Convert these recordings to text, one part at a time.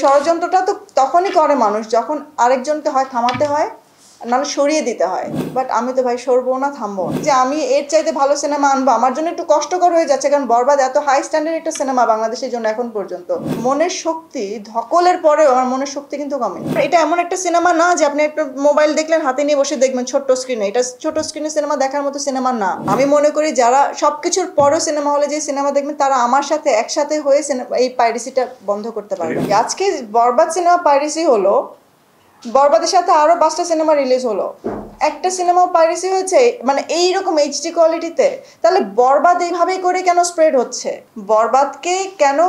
ষড়যন্ত্রটা তো তখনই করে মানুষ যখন আরেকজনকে হয় থামাতে হয়, নাহলে সরিয়ে দিতে হয়। বাট আমি তো ভাই সরবো না, থামবো না। যে আমি এর চাইতে ভালো সিনেমা আনবো, আমার জন্য একটু কষ্টকর হয়ে যাচ্ছে, কারণ বরবাদ এত হাই স্ট্যান্ডার্ড একটা সিনেমা বাংলাদেশের জন্য এখন পর্যন্ত। মনের শক্তি ধকলের পরেও আমার মনের শক্তি কিন্তু কমেনি। এটা এমন একটা সিনেমা না যে আপনি একটা মোবাইল দেখলেন হাতে নিয়ে বসে দেখবেন ছোট্ট স্ক্রিনে। এটা ছোট স্ক্রিনে সিনেমা দেখার মতো সিনেমা না। আমি মনে করি যারা সবকিছুর পরও সিনেমা হলে যে সিনেমা দেখবেন তারা আমার সাথে একসাথে হয়ে এই পাইরেসিটা বন্ধ করতে পারবে। আজকে বরবাদ সিনেমা পাইরেসি হলো, বরবাদের সাথে আরো 5টা সিনেমা রিলিজ হলো, একটা সিনেমা পাইরেসি হয়েছে মানে এইরকম এইচডি কোয়ালিটিতে। তাহলে বরবাদ এইভাবেই করে কেন স্প্রেড হচ্ছে? বরবাদকে কেন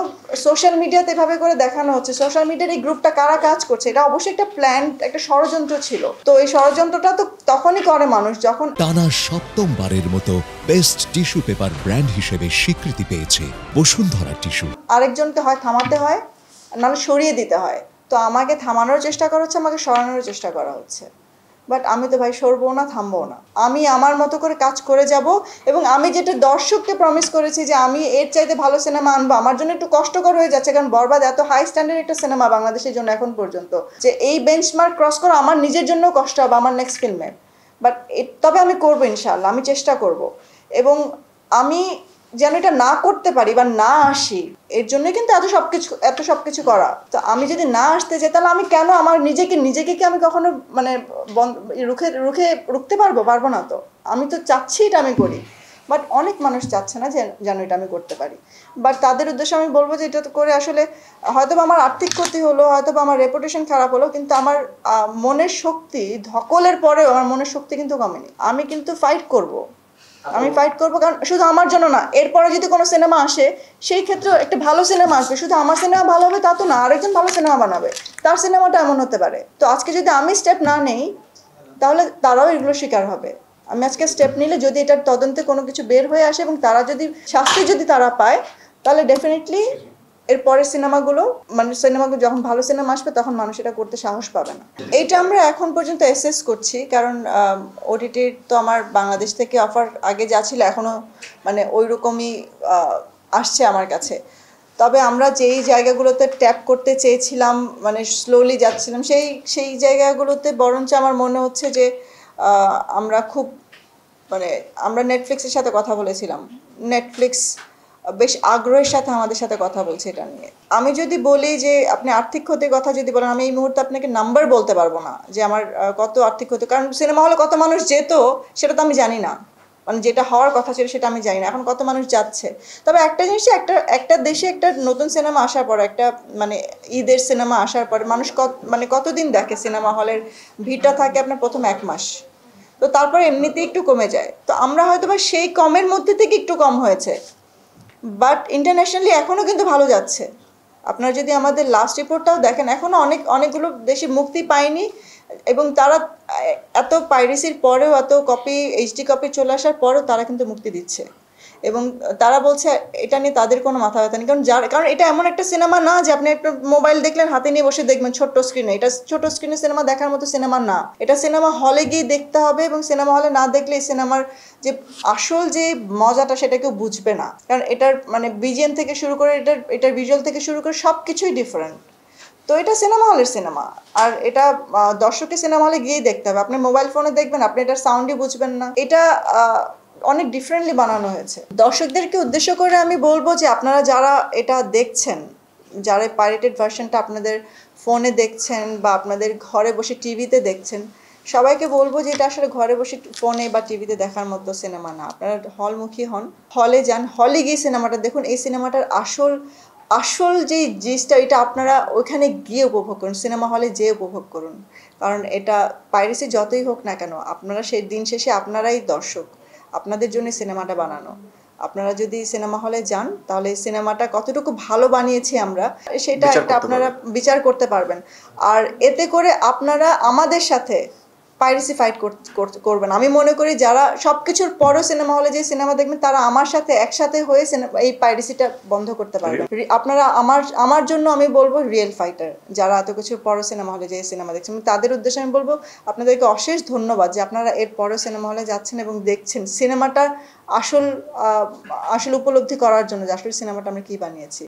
সোশ্যাল মিডিয়াতে এভাবে করে দেখানো হচ্ছে? সোশ্যাল মিডিয়ার এই গ্রুপটা কারা কাজ করছে? এটা অবশ্যই একটা প্ল্যান, একটা ষড়যন্ত্র ছিল। তো এই ষড়যন্ত্রটা তো তখনই করে মানুষ যখন টানা সপ্তমবারের মতো বেস্ট টিস্যু পেপার ব্র্যান্ড হিসেবে স্বীকৃতি পেয়েছে বসুন্ধরা টিস্যু। আরেকজনকে হয় থামাতে হয়, নাহলে সরিয়ে দিতে হয়। তো আমাকে থামানোর চেষ্টা করা হচ্ছে, আমাকে সরানোর চেষ্টা করা হচ্ছে। বাট আমি তো ভাই সরবো না, থামবো না। আমি আমার মতো করে কাজ করে যাব, এবং আমি যেটা দর্শককে প্রমিস করেছি যে আমি এর চাইতে ভালো সিনেমা আনবো, আমার জন্য একটু কষ্টকর হয়ে যাচ্ছে, কারণ বরবাদ এত হাই স্ট্যান্ডার্ড একটা সিনেমা বাংলাদেশের জন্য এখন পর্যন্ত, যে এই বেঞ্চমার্ক ক্রস করা আমার নিজের জন্য কষ্ট হবে আমার নেক্সট ফিল্মে। বাট তবে আমি করবো ইনশাআল্লাহ, আমি চেষ্টা করব। এবং আমি যেন এটা না করতে পারি বা না আসি, এর জন্য কিন্তু এত সবকিছু করা। তো আমি যদি না আসতে চাই, তাহলে আমি কেন আমার নিজেকে কি আমি কখনো মানে রুখতে পারবো না। তো আমি তো চাচ্ছি এটা আমি করি, বাট অনেক মানুষ চাচ্ছে না যেন এটা আমি করতে পারি। বাট তাদের উদ্দেশ্যে আমি বলবো যে এটা করে আসলে হয়তো আমার আর্থিক ক্ষতি হলো, হয়তো আমার রেপুটেশন খারাপ হলো, কিন্তু আমার মনের শক্তি ধকলের পরেও আমার মনের শক্তি কিন্তু কমেনি। আমি কিন্তু ফাইট করব, কারণ শুধু আমার জন্য না, এরপরে যদি কোনো সিনেমা আসে সেই ক্ষেত্রে একটা ভালো সিনেমা আসবে, শুধু আমার সিনেমা ভালো হবে তা তো না, আরেকজন ভালো সিনেমা বানাবে, তার সিনেমাটা এমন হতে পারে। তো আজকে যদি আমি স্টেপ না নেই, তাহলে তারাও এগুলো শিকার হবে। আমি আজকে স্টেপ নিলে যদি এটার তদন্তে কোনো কিছু বের হয়ে আসে এবং তারা যদি শাস্তি তারা পায়, তাহলে ডেফিনেটলি এরপরের সিনেমাগুলো যখন ভালো সিনেমা আসবে তখন মানুষ এটা করতে সাহস পাবে না। এইটা আমরা এখন পর্যন্ত অ্যাসেস করছি, কারণ ওটিটির তো আমার বাংলাদেশ থেকে অফার আগে যা ছিল এখনও মানে ওই রকমই আসছে আমার কাছে। তবে আমরা যেই জায়গাগুলোতে ট্যাপ করতে চেয়েছিলাম, মানে স্লোলি যাচ্ছিলাম, সেই জায়গাগুলোতে বরঞ্চ আমার মনে হচ্ছে যে আমরা নেটফ্লিক্সের সাথে কথা বলেছিলাম। নেটফ্লিক্স বেশ আগ্রহের সাথে আমাদের সাথে কথা বলছে এটা নিয়ে। আমি যদি বলি যে আপনি আর্থিক ক্ষতির কথা যদি বলেন, আমি এই মুহূর্তে আপনাকে নাম্বার বলতে পারবো না যে আমার কত আর্থিক ক্ষতি, কারণ সিনেমা হলে কত মানুষ যেত সেটা তো আমি জানি না, মানে যেটা হওয়ার কথা ছিল সেটা আমি জানি না এখন কত মানুষ যাচ্ছে। তবে একটা জিনিস, একটা দেশে একটা নতুন সিনেমা আসার পর, একটা মানে ঈদের সিনেমা আসার পরে মানুষ কতদিন দেখে সিনেমা হলের ভিড়টা থাকে আপনার প্রথম 1 মাস, তো তারপরে এমনিতেই একটু কমে যায়। তো আমরা হয়তো বা সেই কমের মধ্যে থেকে একটু কম হয়েছে, বাট ইন্টারন্যাশনালি এখনও কিন্তু ভালো যাচ্ছে। আপনারা যদি আমাদের লাস্ট রিপোর্টটাও দেখেন, এখনও অনেকগুলো দেশে মুক্তি পায়নি, এবং তারা এত পাইরেসির পরেও, এত এইচডি কপি চলে আসার পরেও তারা কিন্তু মুক্তি দিচ্ছে। এবং তারা বলছে এটা নিয়ে তাদের কোনো মাথা ব্যথা নেই, কারণ এটা এমন একটা সিনেমা না যে আপনি একটা মোবাইল দেখলেন হাতে নিয়ে বসে দেখবেন ছোট্ট স্ক্রিনে। এটা ছোট স্ক্রিনে সিনেমা দেখার মতো সিনেমা না, এটা সিনেমা হলে গিয়ে দেখতে হবে, এবং সিনেমা হলে না দেখলে এই সিনেমার যে আসল যে মজাটা সেটা কেউ বুঝবে না, কারণ এটার মানে বিজিএম থেকে শুরু করে এটার ভিজুয়াল থেকে শুরু করে সব কিছুই ডিফারেন্ট। তো এটা সিনেমা হলের সিনেমা, আর এটা দর্শকের সিনেমা হলে গিয়েই দেখতে হবে। আপনি মোবাইল ফোনে দেখবেন, আপনি এটার সাউন্ডই বুঝবেন না। এটা অনেক ডিফারেন্টলি বানানো হয়েছে। দর্শকদেরকে উদ্দেশ্য করে আমি বলবো যে আপনারা যারা এটা দেখছেন, যারা পাইরেটেড ভার্সনটা আপনাদের ফোনে দেখছেন বা আপনাদের ঘরে বসে টিভিতে দেখছেন, সবাইকে বলবো যে এটা আসলে ঘরে বসে ফোনে বা টিভিতে দেখার মতো সিনেমা না। আপনারা হলমুখী হন, হলে যান, হলে গিয়ে সিনেমাটা দেখুন। এই সিনেমাটার আসল যে জিনিসটা, এটা আপনারা ওইখানে গিয়ে উপভোগ করুন, সিনেমা হলে যেয়ে উপভোগ করুন। কারণ এটা পাইরেসি যতই হোক না কেন, আপনারা সেই দিন শেষে আপনারাই দর্শক, আপনাদের জন্য সিনেমাটা বানানো। আপনারা যদি সিনেমা হলে যান, তাহলে সিনেমাটা কতটুকু ভালো বানিয়েছি আমরা সেটা একটা আপনারা বিচার করতে পারবেন। আর এতে করে আপনারা আমাদের সাথে পাইরেসি ফাইট করবেন। আমি মনে করি যারা সবকিছুর পরও সিনেমা হলে যে সিনেমা দেখবেন, তারা আমার সাথে একসাথে হয়ে এই পাইরেসিটা বন্ধ করতে পারবেন। আপনারা আমার জন্য আমি বলবো রিয়েল ফাইটার, যারা এত কিছুর পরও সিনেমা হলে যে সিনেমা দেখছেন, তাদের উদ্দেশ্যে আমি বলবো আপনাদেরকে অশেষ ধন্যবাদ যে আপনারা এর পরও সিনেমা হলে যাচ্ছেন এবং দেখছেন সিনেমাটা আসল উপলব্ধি করার জন্য যে আসলে সিনেমাটা আমরা কি বানিয়েছি।